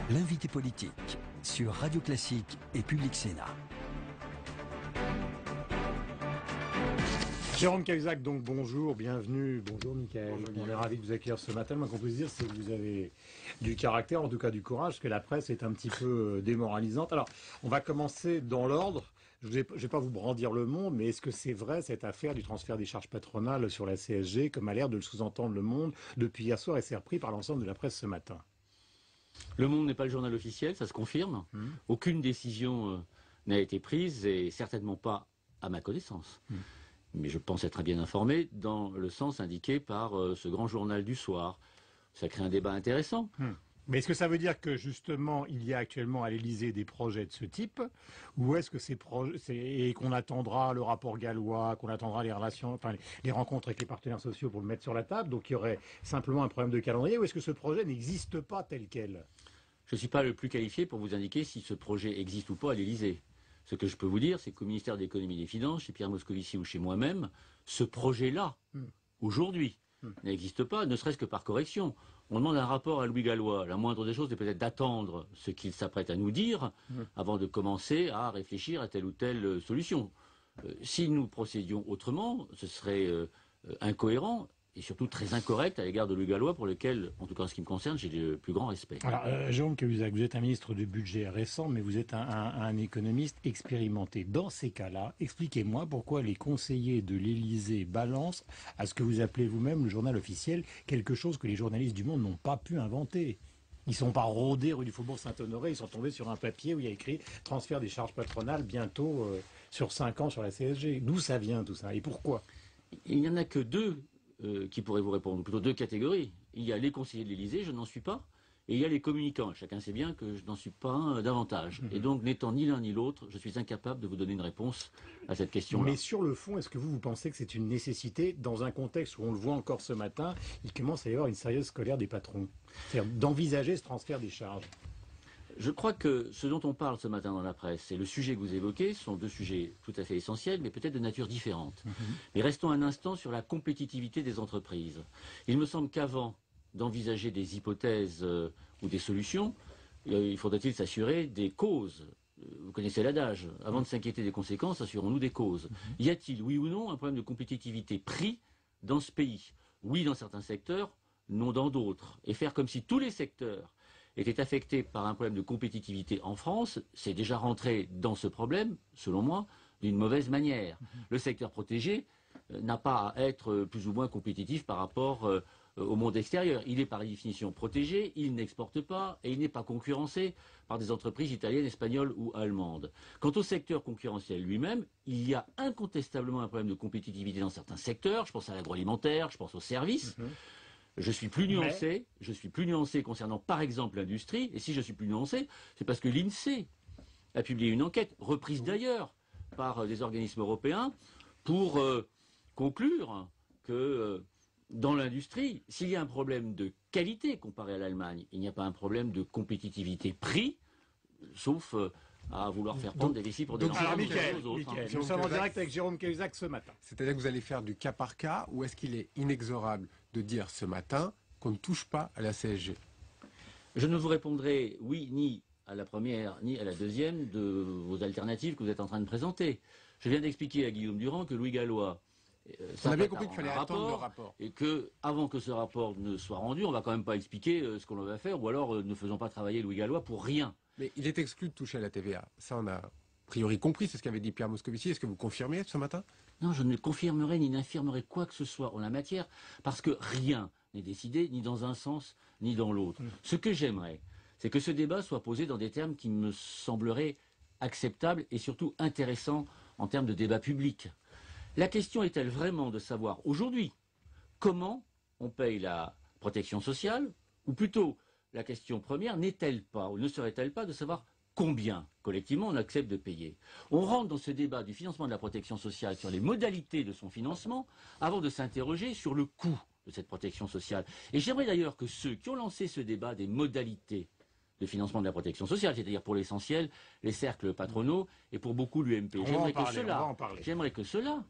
L'invité politique sur Radio Classique et Public Sénat. Jérôme Cahuzac, donc bonjour, bienvenue. Bonjour Mickaël. On est ravis de vous accueillir ce matin. Moi, qu'on peut se dire, c'est que vous avez du caractère, en tout cas du courage, parce que la presse est un petit peu démoralisante. Alors, on va commencer dans l'ordre. Je vais pas vous brandir le Monde, mais est-ce que c'est vrai cette affaire du transfert des charges patronales sur la CSG, comme a l'air de le sous-entendre le Monde depuis hier soir et c'est repris par l'ensemble de la presse ce matin? Le Monde n'est pas le journal officiel, ça se confirme. Aucune décision n'a été prise et certainement pas à ma connaissance. Mais je pense être bien informé dans le sens indiqué par ce grand journal du soir. Ça crée un débat intéressant. Mais est-ce que ça veut dire que justement il y a actuellement à l'Élysée des projets de ce type, ou est-ce que ces projets et qu'on attendra le rapport Gallois, qu'on attendra les relations, enfin les rencontres avec les partenaires sociaux pour le mettre sur la table, donc il y aurait simplement un problème de calendrier, ou est-ce que ce projet n'existe pas tel quel? Je ne suis pas le plus qualifié pour vous indiquer si ce projet existe ou pas à l'Élysée. Ce que je peux vous dire, c'est qu'au ministère de l'économie et des finances, chez Pierre Moscovici ou chez moi-même, ce projet-là, aujourd'hui, n'existe pas, ne serait-ce que par correction. On demande un rapport à Louis Gallois. La moindre des choses est peut-être d'attendre ce qu'il s'apprête à nous dire avant de commencer à réfléchir à telle ou telle solution. Si nous procédions autrement, ce serait incohérent et surtout très incorrect à l'égard de Louis Gallois, pour lequel, en tout cas en ce qui me concerne, j'ai le plus grand respect. Alors, Jérôme Cahuzac, vous êtes un ministre du budget récent, mais vous êtes un économiste expérimenté. Dans ces cas-là, expliquez-moi pourquoi les conseillers de l'Élysée balancent à ce que vous appelez vous-même le journal officiel, quelque chose que les journalistes du Monde n'ont pas pu inventer. Ils sont pas rôdés rue du Faubourg Saint-Honoré, ils sont tombés sur un papier où il y a écrit « Transfert des charges patronales bientôt sur 5 ans sur la CSG ». D'où ça vient tout ça et pourquoi? Il n'y en a que deux qui pourraient vous répondre, ou plutôt deux catégories. Il y a les conseillers de l'Élysée, je n'en suis pas, et il y a les communicants. Chacun sait bien que je n'en suis pas un davantage. Et donc, n'étant ni l'un ni l'autre, je suis incapable de vous donner une réponse à cette question-là. Mais sur le fond, est-ce que vous pensez que c'est une nécessité dans un contexte où on le voit encore ce matin, il commence à y avoir une sérieuse colère des patrons, c'est-à-dire d'envisager ce transfert des charges? Je crois que ce dont on parle ce matin dans la presse et le sujet que vous évoquez sont deux sujets tout à fait essentiels, mais peut-être de nature différente. Mais restons un instant sur la compétitivité des entreprises. Il me semble qu'avant d'envisager des hypothèses ou des solutions, il faudrait-il s'assurer des causes. Vous connaissez l'adage, avant de s'inquiéter des conséquences, assurons-nous des causes. Y a-t-il, oui ou non, un problème de compétitivité pris dans ce pays? Oui dans certains secteurs, non dans d'autres. Et faire comme si tous les secteurs était affecté par un problème de compétitivité en France, c'est déjà rentrer dans ce problème, selon moi, d'une mauvaise manière. Le secteur protégé n'a pas à être plus ou moins compétitif par rapport au monde extérieur. Il est par définition protégé, il n'exporte pas et il n'est pas concurrencé par des entreprises italiennes, espagnoles ou allemandes. Quant au secteur concurrentiel lui-même, il y a incontestablement un problème de compétitivité dans certains secteurs. Je pense à l'agroalimentaire, je pense aux services. Je suis plus nuancé concernant par exemple l'industrie, et si je suis plus nuancé, c'est parce que l'INSEE a publié une enquête, reprise d'ailleurs par des organismes européens, pour conclure que dans l'industrie, s'il y a un problème de qualité comparé à l'Allemagne, il n'y a pas un problème de compétitivité prix, sauf à vouloir faire prendre des vessies pour des enfants aux autres. Nous sommes en direct avec Jérôme Cahuzac ce matin. C'est-à-dire que vous allez faire du cas par cas, ou est-ce qu'il est inexorable de dire ce matin qu'on ne touche pas à la CSG? Je ne vous répondrai oui ni à la première ni à la deuxième de vos alternatives que vous êtes en train de présenter. Je viens d'expliquer à Guillaume Durand que Louis Gallois on a bien compris qu'il fallait attendre le rapport. Et que, avant que ce rapport ne soit rendu, on va quand même pas expliquer ce qu'on va faire, ou alors ne faisons pas travailler Louis Gallois pour rien. Mais il est exclu de toucher à la TVA. Ça, on a a priori compris, c'est ce qu'avait dit Pierre Moscovici. Est-ce que vous confirmez ce matin? Non, je ne confirmerai ni n'infirmerai quoi que ce soit en la matière, parce que rien n'est décidé, ni dans un sens, ni dans l'autre. Ce que j'aimerais, c'est que ce débat soit posé dans des termes qui me sembleraient acceptables et surtout intéressants en termes de débat public. La question est-elle vraiment de savoir aujourd'hui comment on paye la protection sociale, ou plutôt la question première n'est-elle pas, ou ne serait-elle pas de savoir combien collectivement on accepte de payer? On rentre dans ce débat du financement de la protection sociale sur les modalités de son financement avant de s'interroger sur le coût de cette protection sociale. Et j'aimerais d'ailleurs que ceux qui ont lancé ce débat des modalités de financement de la protection sociale, c'est-à-dire pour l'essentiel les cercles patronaux et pour beaucoup l'UMP, j'aimerais que cela,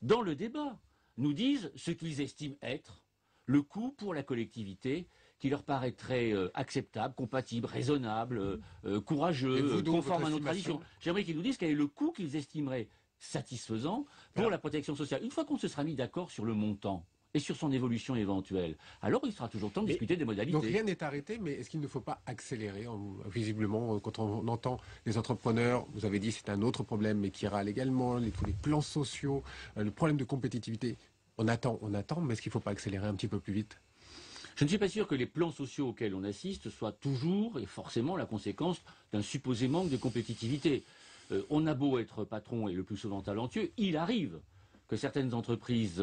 dans le débat, nous disent ce qu'ils estiment être le coût pour la collectivité qui leur paraîtrait acceptable, compatible, raisonnable, courageux, conforme à nos traditions. J'aimerais qu'ils nous disent quel est le coût qu'ils estimeraient satisfaisant pour la protection sociale. Une fois qu'on se sera mis d'accord sur le montant et sur son évolution éventuelle, alors il sera toujours temps de discuter des modalités. Donc rien n'est arrêté, mais est-ce qu'il ne faut pas accélérer? Visiblement, quand on entend les entrepreneurs, vous avez dit c'est un autre problème, mais qui râle également, tous les plans sociaux, le problème de compétitivité. On attend, mais est-ce qu'il ne faut pas accélérer un petit peu plus vite? Je ne suis pas sûr que les plans sociaux auxquels on assiste soient toujours et forcément la conséquence d'un supposé manque de compétitivité. On a beau être patron et le plus souvent talentueux, il arrive que certaines entreprises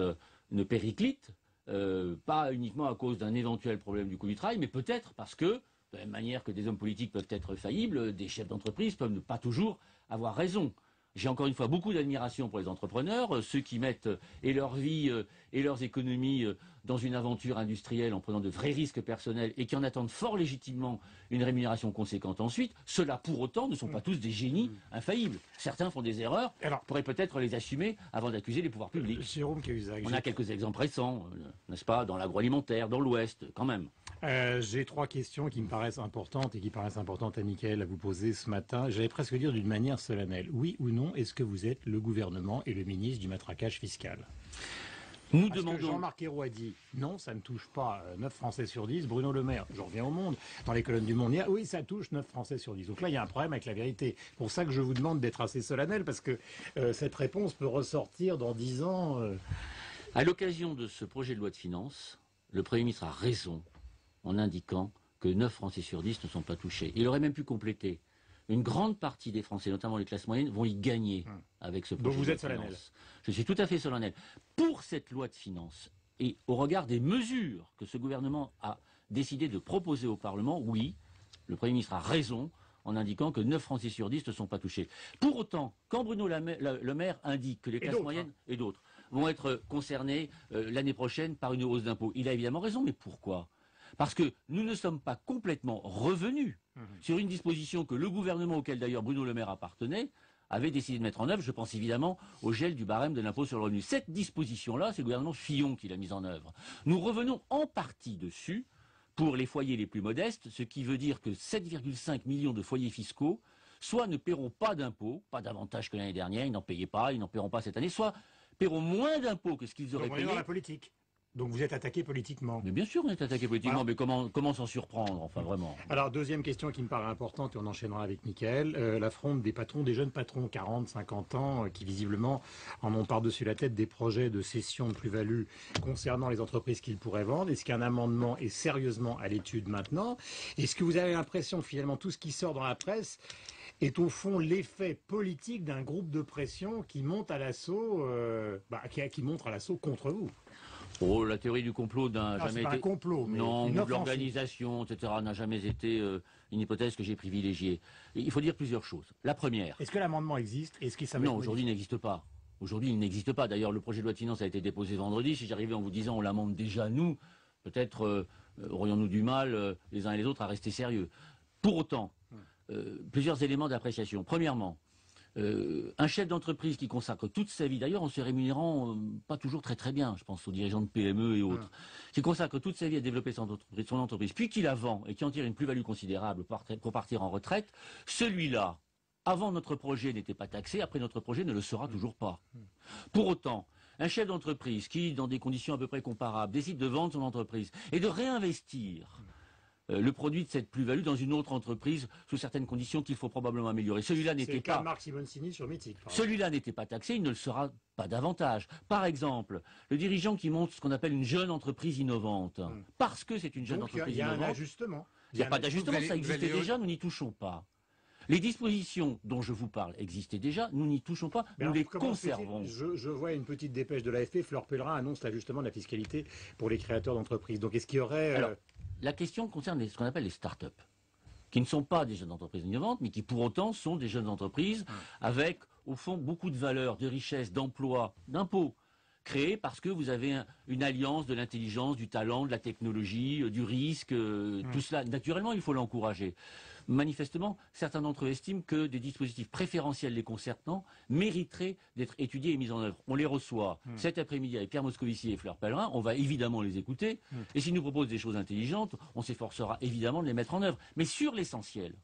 ne périclitent, pas uniquement à cause d'un éventuel problème du coût du travail, mais peut-être parce que, de la même manière que des hommes politiques peuvent être faillibles, des chefs d'entreprise peuvent ne pas toujours avoir raison. J'ai encore une fois beaucoup d'admiration pour les entrepreneurs, ceux qui mettent et leur vie et leurs économies dans une aventure industrielle en prenant de vrais risques personnels et qui en attendent fort légitimement une rémunération conséquente ensuite. Ceux-là, pour autant, ne sont pas tous des génies infaillibles. Certains font des erreurs, on pourrait peut-être les assumer avant d'accuser les pouvoirs publics. Jérôme Cahuzac, on a quelques exemples récents, n'est-ce pas, dans l'agroalimentaire, dans l'Ouest, quand même. J'ai 3 questions qui me paraissent importantes et qui paraissent importantes à Mickaël à vous poser ce matin. J'allais presque dire d'une manière solennelle. Oui ou non, est-ce que vous êtes le gouvernement et le ministre du matraquage fiscal? Nous Parce demandons... que Jean-Marc Ayrault a dit non, ça ne touche pas 9 Français sur 10. Bruno Le Maire, je reviens au Monde, dans les colonnes du Monde, il y a, oui, ça touche 9 Français sur 10. Donc là, il y a un problème avec la vérité. C'est pour ça que je vous demande d'être assez solennel, parce que cette réponse peut ressortir dans 10 ans. À l'occasion de ce projet de loi de finances, le Premier ministre a raison en indiquant que 9 Français sur 10 ne sont pas touchés. Il aurait même pu compléter. Une grande partie des Français, notamment les classes moyennes, vont y gagner avec ce projet Donc vous de loi êtes de solennel. finances. Je suis tout à fait solennel. Pour cette loi de finances, et au regard des mesures que ce gouvernement a décidé de proposer au Parlement, oui, le Premier ministre a raison en indiquant que 9 Français sur 10 ne sont pas touchés. Pour autant, quand Bruno Le Maire indique que les classes moyennes et d'autres vont être concernés l'année prochaine par une hausse d'impôts, il a évidemment raison, mais pourquoi ? Parce que nous ne sommes pas complètement revenus sur une disposition que le gouvernement, auquel d'ailleurs Bruno Le Maire appartenait, avait décidé de mettre en œuvre. Je pense évidemment au gel du barème de l'impôt sur le revenu. Cette disposition-là, c'est le gouvernement Fillon qui l'a mise en œuvre. Nous revenons en partie dessus pour les foyers les plus modestes, ce qui veut dire que 7,5 millions de foyers fiscaux, soit ne paieront pas d'impôts, pas davantage que l'année dernière, ils n'en payaient pas, ils n'en paieront pas cette année, soit paieront moins d'impôts que ce qu'ils auraient payé. Dans la politique. Donc vous êtes attaqué politiquement. Mais bien sûr, on est attaqué politiquement, mais comment s'en surprendre, enfin vraiment. Alors, deuxième question qui me paraît importante, et on enchaînera avec Mickaël, l'affront des patrons, des jeunes patrons, 40, 50 ans, qui visiblement en ont par-dessus la tête des projets de cession de plus-value concernant les entreprises qu'ils pourraient vendre. Est-ce qu'un amendement est sérieusement à l'étude maintenant? Est-ce que vous avez l'impression que finalement tout ce qui sort dans la presse est au fond l'effet politique d'un groupe de pression qui monte à l'assaut, qui monte à l'assaut contre vous? Oh, la théorie du complot n'a jamais été... un complot, mais non, de l'organisation, etc., n'a jamais été une hypothèse que j'ai privilégiée. Il faut dire plusieurs choses. La première... Est-ce que l'amendement existe? Est-ce qu'il Non, aujourd'hui il n'existe pas. Aujourd'hui il n'existe pas. D'ailleurs, le projet de loi de finances a été déposé vendredi. Si j'arrivais en vous disant on l'amende déjà nous, peut-être aurions-nous du mal, les uns et les autres, à rester sérieux. Pour autant, plusieurs éléments d'appréciation. Premièrement, un chef d'entreprise qui consacre toute sa vie, d'ailleurs en se rémunérant pas toujours très très bien, je pense aux dirigeants de PME et autres, qui consacre toute sa vie à développer son entreprise, puis qui la vend et qui en tire une plus-value considérable pour partir en retraite, celui-là, avant notre projet n'était pas taxé, après notre projet ne le sera toujours pas. Pour autant, un chef d'entreprise qui, dans des conditions à peu près comparables, décide de vendre son entreprise et de réinvestir le produit de cette plus-value dans une autre entreprise sous certaines conditions qu'il faut probablement améliorer. Celui-là n'était pas... Marc Simoncini sur Mythique. Celui-là n'était pas taxé, il ne le sera pas davantage. Par exemple, le dirigeant qui monte ce qu'on appelle une jeune entreprise innovante, parce que c'est une jeune entreprise innovante... Il y a un ajustement. Il n'y a pas d'ajustement, ça existait déjà, nous n'y touchons pas. Les dispositions dont je vous parle existaient déjà, nous n'y touchons pas, nous les conservons. Je vois une petite dépêche de l'AFP, Fleur Pellerin annonce l'ajustement de la fiscalité pour les créateurs d'entreprises. Donc est-ce qu'il y aurait... Alors, la question concerne ce qu'on appelle les start-up, qui ne sont pas des jeunes entreprises innovantes, mais qui pour autant sont des jeunes entreprises avec, au fond, beaucoup de valeurs, de richesses, d'emplois, d'impôts, créé parce que vous avez une alliance de l'intelligence, du talent, de la technologie, du risque, tout cela. Naturellement, il faut l'encourager. Manifestement, certains d'entre eux estiment que des dispositifs préférentiels les concernant mériteraient d'être étudiés et mis en œuvre. On les reçoit cet après-midi avec Pierre Moscovici et Fleur Pellerin. On va évidemment les écouter. Et s'ils nous proposent des choses intelligentes, on s'efforcera évidemment de les mettre en œuvre. Mais sur l'essentiel.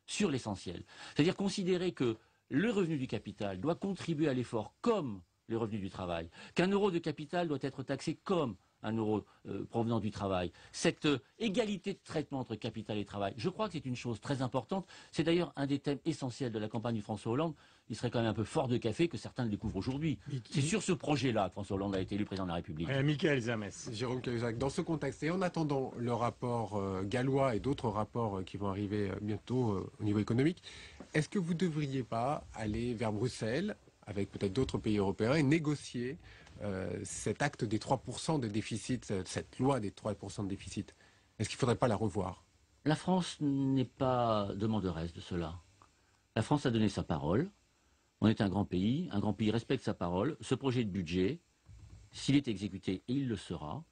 C'est-à-dire considérer que le revenu du capital doit contribuer à l'effort comme les revenus du travail, qu'un euro de capital doit être taxé comme un euro provenant du travail. Cette égalité de traitement entre capital et travail, je crois que c'est une chose très importante. C'est d'ailleurs un des thèmes essentiels de la campagne de François Hollande. Il serait quand même un peu fort de café que certains le découvrent aujourd'hui. C'est sur ce projet-là que François Hollande a été élu président de la République. Michael Zames. Jérôme Cahuzac, dans ce contexte, et en attendant le rapport gallois et d'autres rapports qui vont arriver bientôt au niveau économique, est-ce que vous ne devriez pas aller vers Bruxelles, avec peut-être d'autres pays européens, et négocier cet acte des 3% de déficit, cette loi des 3% de déficit? Est-ce qu'il ne faudrait pas la revoir? La France n'est pas demanderesse de cela. La France a donné sa parole. On est un grand pays respecte sa parole. Ce projet de budget, s'il est exécuté, et il le sera,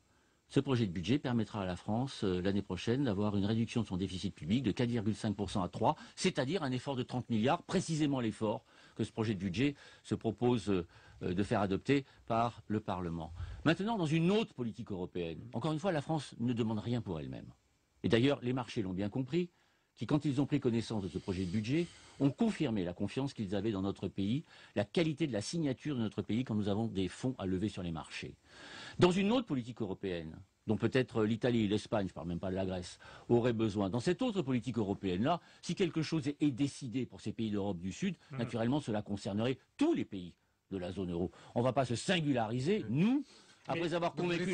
ce projet de budget permettra à la France l'année prochaine d'avoir une réduction de son déficit public de 4,5% à 3%, c'est-à-dire un effort de 30 milliards, précisément l'effort que ce projet de budget se propose de faire adopter par le Parlement. Maintenant, dans une autre politique européenne, encore une fois, la France ne demande rien pour elle-même. Et d'ailleurs, les marchés l'ont bien compris, qui, quand ils ont pris connaissance de ce projet de budget, ont confirmé la confiance qu'ils avaient dans notre pays, la qualité de la signature de notre pays quand nous avons des fonds à lever sur les marchés. Dans une autre politique européenne, dont peut-être l'Italie, l'Espagne, je ne parle même pas de la Grèce, auraient besoin, dans cette autre politique européenne-là, si quelque chose est décidé pour ces pays d'Europe du Sud, naturellement cela concernerait tous les pays de la zone euro. On ne va pas se singulariser, nous, après avoir convaincu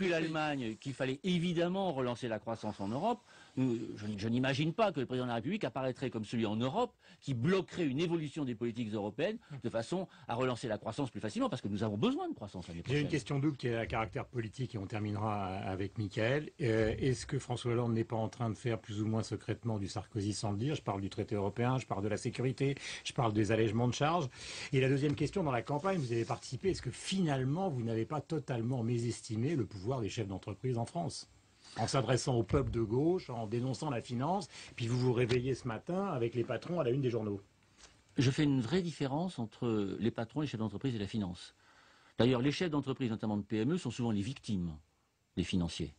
l'Allemagne qu'il fallait évidemment relancer la croissance en Europe, je n'imagine pas que le président de la République apparaîtrait comme celui en Europe qui bloquerait une évolution des politiques européennes de façon à relancer la croissance plus facilement, parce que nous avons besoin de croissance l'année prochaine. J'ai une question double qui est à caractère politique et on terminera avec Michael. Est-ce que François Hollande n'est pas en train de faire plus ou moins secrètement du Sarkozy sans le dire? Je parle du traité européen, je parle de la sécurité, je parle des allègements de charges. Et la deuxième question, dans la campagne, vous avez participé, est-ce que finalement vous n'avez pas totalement mésestimé le pouvoir des chefs d'entreprise en France? En s'adressant au peuple de gauche, en dénonçant la finance, puis vous vous réveillez ce matin avec les patrons à la une des journaux. Je fais une vraie différence entre les patrons, les chefs d'entreprise et la finance. D'ailleurs, les chefs d'entreprise, notamment de PME, sont souvent les victimes des financiers.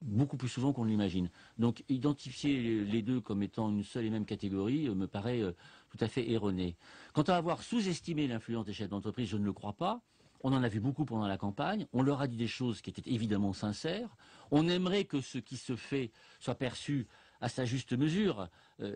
Beaucoup plus souvent qu'on ne l'imagine. Donc, identifier les deux comme étant une seule et même catégorie me paraît tout à fait erroné. Quant à avoir sous-estimé l'influence des chefs d'entreprise, je ne le crois pas. On en a vu beaucoup pendant la campagne. On leur a dit des choses qui étaient évidemment sincères. On aimerait que ce qui se fait soit perçu à sa juste mesure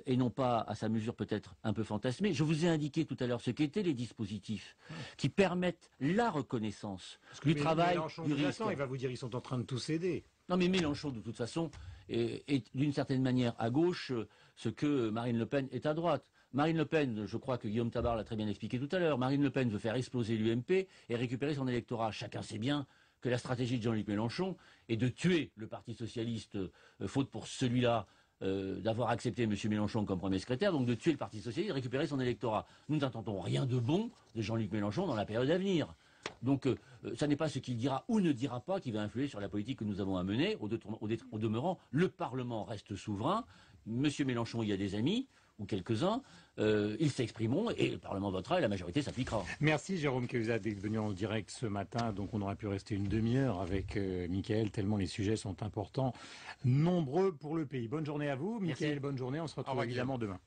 et non pas à sa mesure peut-être un peu fantasmée. Je vous ai indiqué tout à l'heure ce qu'étaient les dispositifs qui permettent la reconnaissance du travail, du risque. Il va vous dire ils sont en train de tout céder. Non mais Mélenchon, de toute façon, est d'une certaine manière à gauche ce que Marine Le Pen est à droite. Marine Le Pen, je crois que Guillaume Tabar l'a très bien expliqué tout à l'heure, Marine Le Pen veut faire exploser l'UMP et récupérer son électorat. Chacun sait bien que la stratégie de Jean-Luc Mélenchon est de tuer le Parti Socialiste, faute pour celui-là d'avoir accepté M. Mélenchon comme premier secrétaire, donc de tuer le Parti Socialiste et récupérer son électorat. Nous n'entendons rien de bon de Jean-Luc Mélenchon dans la période à venir. Donc, ça n'est pas ce qu'il dira ou ne dira pas qui va influer sur la politique que nous avons à mener. Au demeurant, le Parlement reste souverain. M. Mélenchon y a des amis, ou quelques-uns, ils s'exprimeront et le Parlement votera et la majorité s'appliquera. Merci Jérôme Cahuzac d'être venu en direct ce matin. Donc on aurait pu rester une demi-heure avec Michael, tellement les sujets sont importants, nombreux pour le pays. Bonne journée à vous, Michael, bonne journée. On se retrouve évidemment demain.